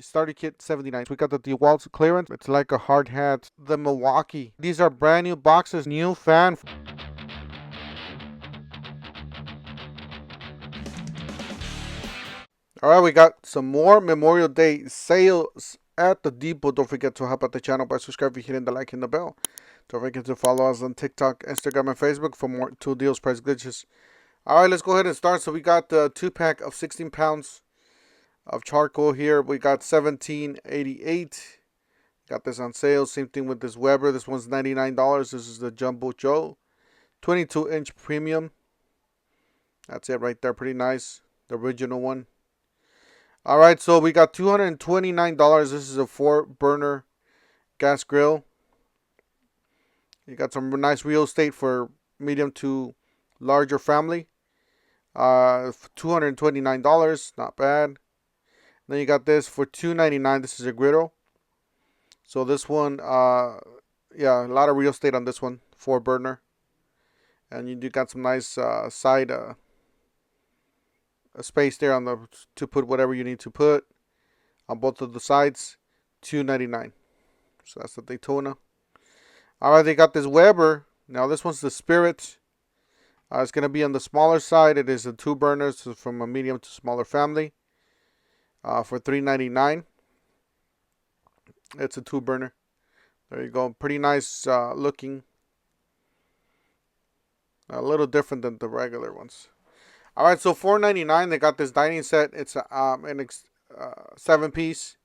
starter kit 79. We got the DeWalt clearance. It's like a hard hat. The Milwaukee. These are brand new boxes. New fan. Alright, we got some more Memorial Day sales at the depot. Don't forget to help out the channel by subscribing, hitting the like and the bell. Don't forget to follow us on TikTok, Instagram, and Facebook for more tool deals, price glitches. Alright, let's go ahead and start. So we got the 2-pack of 16 pounds of charcoal here. We got $17.88. Got this on sale. Same thing with this Weber. This one's $99. This is the Jumbo Joe. 22-inch premium. That's it right there. Pretty nice. The original one. Alright, so we got $229. This is a 4-burner gas grill. You got some nice real estate for medium to larger family. $229. Not bad. Then you got this for $299. This is a griddle. So this one, yeah, a lot of real estate on this one. 4-burner. And you do got some nice side a space there on the to put whatever you need to put on both of the sides. $299. So that's the Daytona. Alright, they got this Weber. Now this one's the Spirit. It's going to be on the smaller side. It is a 2-burner, so from a medium to smaller family. For $3.99. It's a 2-burner. There you go. Pretty nice looking. A little different than the regular ones. Alright, so $4.99. They got this dining set. It's an 7-piece.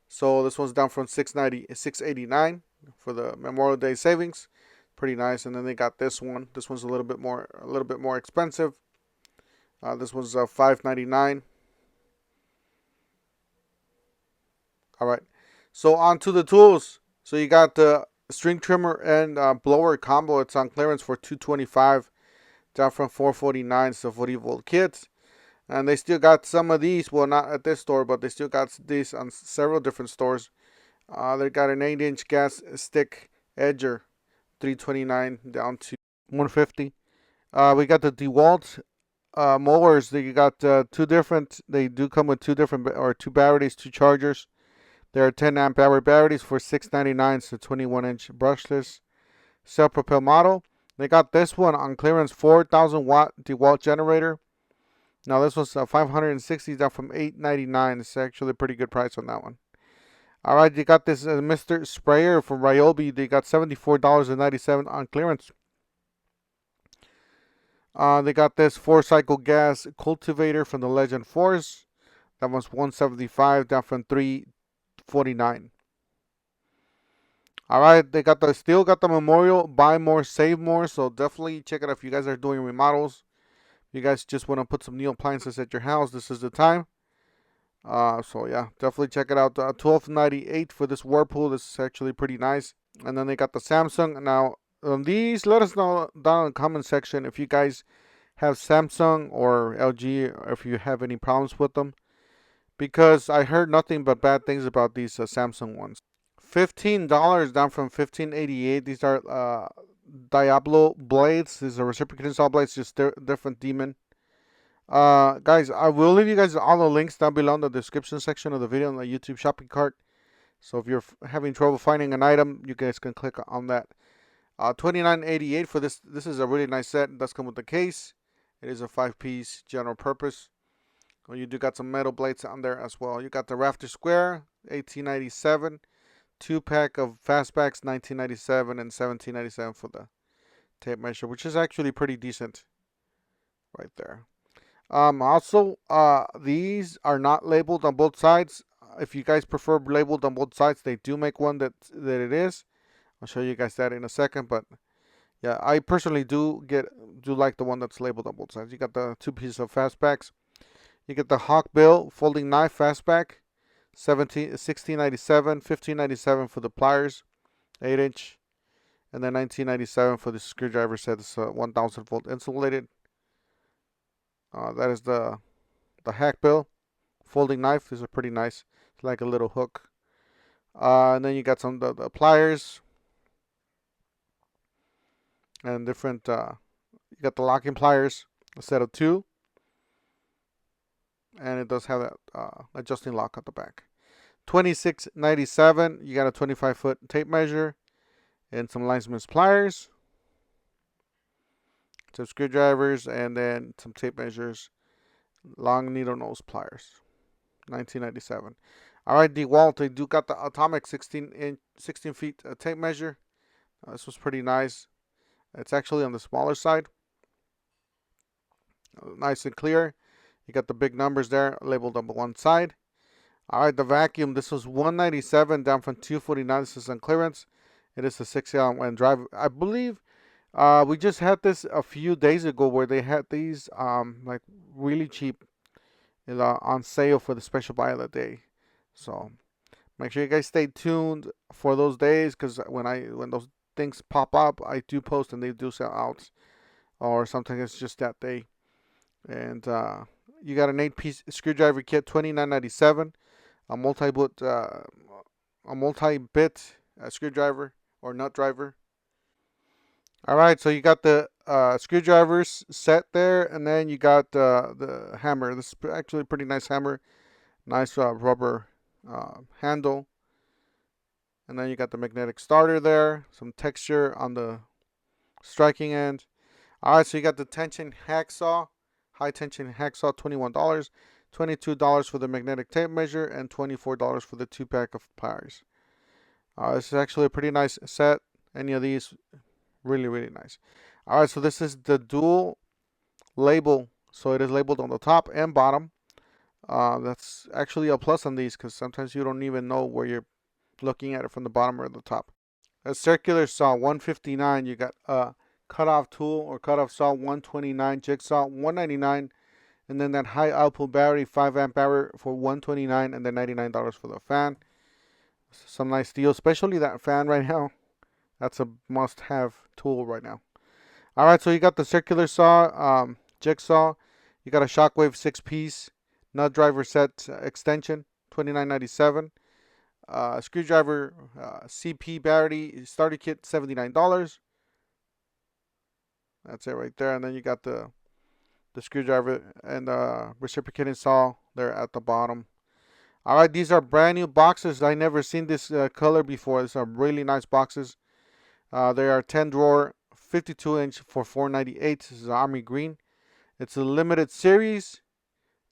So this one's down from $6.89 for the Memorial Day savings. Pretty nice. And then they got this one. This one's a little bit more expensive. This one's $5.99. Alright, so on to the tools. So you got the string trimmer and blower combo. It's on clearance for $225, down from $449. So 40-volt kits. And they still got some of these. Well, not at this store, but they still got these on several different stores. They got an 8-inch gas stick edger, $329 down to $150. We got the DeWalt mowers. They got two different. They do come with two batteries, 2 chargers. There are 10 amp hour batteries for $6.99. So 21-inch brushless self-propelled model. They got this one on clearance, 4,000 watt DeWalt generator. Now this was $560, down from $8.99. It's actually a pretty good price on that one. Alright, you got this Mr. Sprayer from Ryobi. They got $74.97 on clearance. They got this 4-cycle gas cultivator from the Legend Force. That was $175, down from $349. Alright, they got still got the Memorial Buy More, Save More. So definitely check it out if you guys are doing remodels. If you guys just want to put some new appliances at your house, this is the time. So yeah, definitely check it out. $12.98 for this Whirlpool. This is actually pretty nice. And then they got the Samsung. Now these, let us know down in the comment section if you guys have Samsung or LG, or if you have any problems with them, because I heard nothing but bad things about these Samsung ones. $15, down from $15.88. These are Diablo blades. These are reciprocating saw blades, just different demon. Guys, I will leave you guys all the links down below in the description section of the video on the YouTube shopping cart. So if you're having trouble finding an item, you guys can click on that. $29.88 for this. This is a really nice set. It does come with the case. It is a 5-piece general purpose. Well, you do got some metal blades on there as well. You got the Rafter Square, $18.97. 2-pack of fastbacks, $19.97, and $17.97 for the tape measure, which is actually pretty decent right there. Also, these are not labeled on both sides. If you guys prefer labeled on both sides, they do make one that it is. I'll show you guys that in a second, but yeah, I personally do like the one that's labeled on both sides. You got the 2 pieces of fastbacks. You get the Hawk Bill folding knife fastback, $16.97, $15.97 for the pliers, 8-inch, and then $19.97 for the screwdriver set. It's 1,000 volt insulated. That is the Hack Bill folding knife. These are pretty nice. It's like a little hook. And then you got some the pliers and different. You got the locking pliers, a set of 2, and it does have that adjusting lock at the back. $26.97. You got a 25-foot tape measure and some linesman's pliers, some screwdrivers, and then some tape measures, long needle nose pliers. $19.97. All right, DeWalt, they do got the atomic 16 feet tape measure. This was pretty nice. It's actually on the smaller side. Nice and clear. You got the big numbers there labeled on one side. All right, the vacuum. This was $197 down from $249. This is on clearance. It is a 6-gallon drive. I believe we just had this a few days ago where they had these like really cheap on sale for the special buy of the day. So make sure you guys stay tuned for those days, because when those things pop up, I do post and they do sell out, or sometimes it's just that day. And you got an 8-piece screwdriver kit, $29.97. A multi-bit screwdriver or nut driver. All right, so you got the screwdrivers set there, and then you got the hammer. This is actually a pretty nice hammer. Nice rubber handle. And then you got the magnetic starter there. Some texture on the striking end. All right, so you got the tension hacksaw. High tension hacksaw, $21. $22 for the magnetic tape measure, and $24 for the 2-pack of pliers. This is actually a pretty nice set. Any of these, really, really nice. All right, so this is the dual label. So it is labeled on the top and bottom. That's actually a plus on these, because sometimes you don't even know where you're looking at it from the bottom or the top. A circular saw, $159. You got a cutoff tool or cutoff saw, $129. Jigsaw, $199. And then that high output battery, 5 amp hour, for $129, and then $99 for the fan. Some nice deals, especially that fan right now. That's a must-have tool right now. All right, so you got the circular saw, jigsaw. You got a Shockwave 6-piece nut driver set extension, $29.97. Screwdriver CP battery starter kit, $79. That's it right there. And then you got the screwdriver and reciprocating saw there at the bottom. All right, these are brand new boxes. I never seen this color before. These are really nice boxes. They are 10 drawer, 52-inch for $498. This is army green. It's a limited series.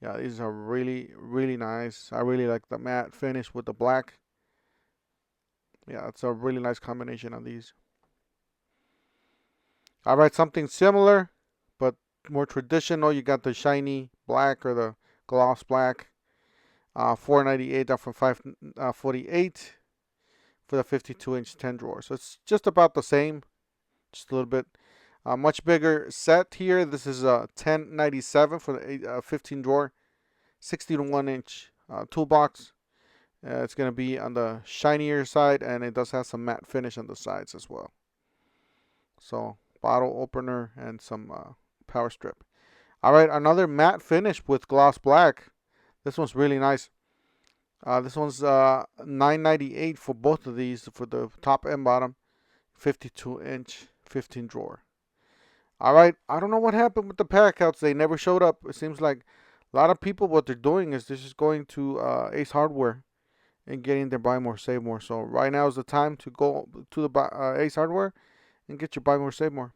Yeah, these are really, really nice. I really like the matte finish with the black. Yeah, it's a really nice combination of these. All right, something similar, but more traditional. You got the shiny black or the gloss black. $498 down from $548 for the 52-inch 10 drawer. So it's just about the same, just a little bit. Much bigger set here. This is $1097 for the 15 drawer, 61-inch toolbox. It's going to be on the shinier side, and it does have some matte finish on the sides as well. So bottle opener and some power strip. All right, another matte finish with gloss black. This one's really nice. This one's $998 for both of these, for the top and bottom. 52-inch 15 drawer. All right, I don't know what happened with the pack outs. They never showed up. It seems like a lot of people, what they're doing is they're just going to Ace Hardware and getting their buy more, save more. So right now is the time to go to the Ace Hardware and get your buy more, save more.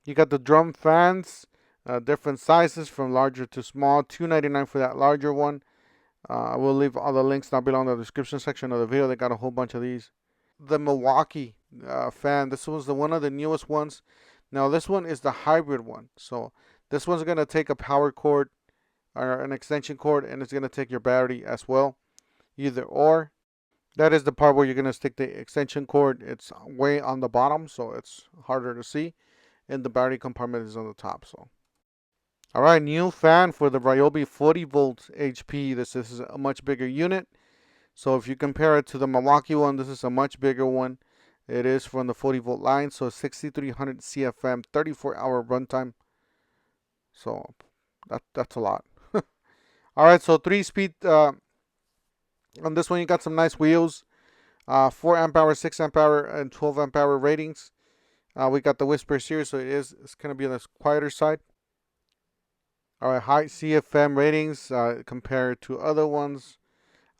You got the drum fans, different sizes from larger to small. $299 for that larger one. I will leave all the links down below in the description section of the video. They got a whole bunch of these. The Milwaukee fan. This was one of the newest ones. Now this one is the hybrid one. So this one's going to take a power cord or an extension cord, and it's going to take your battery as well. Either or. That is the part where you're going to stick the extension cord. It's way on the bottom, so it's harder to see. And the battery compartment is on the top. So, all right, new fan for the Ryobi 40 volt HP. This is a much bigger unit. So if you compare it to the Milwaukee one, this is a much bigger one. It is from the 40 volt line. So 6300 CFM, 34-hour runtime. So that's a lot. All right, so 3-speed. On this one, you got some nice wheels. 4 amp hour, 6 amp hour, and 12 amp hour ratings. We got the Whisper series, so it's going to be on the quieter side. All right, high CFM ratings compared to other ones.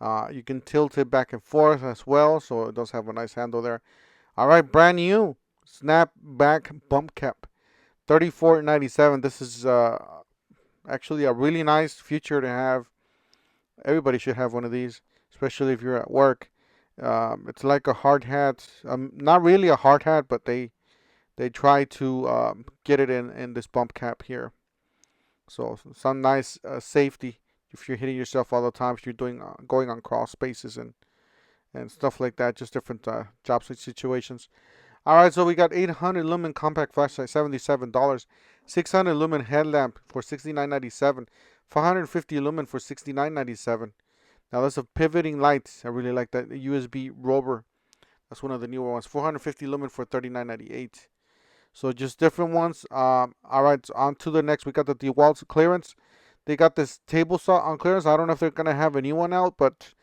You can tilt it back and forth as well, so it does have a nice handle there. All right, brand new snapback bump cap, $34.97. This is actually a really nice feature to have. Everybody should have one of these, especially if you're at work. It's like a hard hat. Not really a hard hat, but they try to get it in this bump cap here. So some nice safety if you're hitting yourself all the time, if you're going on crawl spaces and stuff like that, just different job situations. All right, so we got 800 lumen compact flashlight, $77. 600 lumen headlamp for $69.97. 550 lumen for $69.97. Now that's a pivoting light. I really like that. The USB rover. That's one of the newer ones. 450 lumen for $39.98. So just different ones. All right, so on to the next. We got the DeWalt clearance. They got this table saw on clearance. I don't know if they're gonna have a new one out, but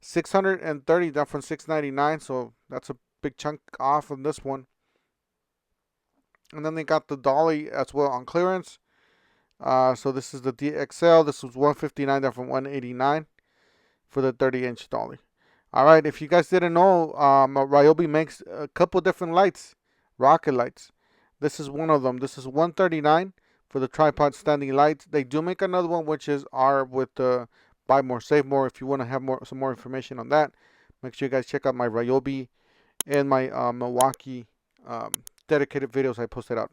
630 down from $699. So that's a big chunk off on this one. And then they got the dolly as well on clearance. So this is the DXL. This was $159 down from $189 for the 30-inch dolly. All right, if you guys didn't know, Ryobi makes a couple different lights, rocket lights. This is one of them. This is $139 for the tripod standing light. They do make another one, which is R with the buy more, save more. If you want to have some more information on that, make sure you guys check out my Ryobi and my Milwaukee dedicated videos I posted out.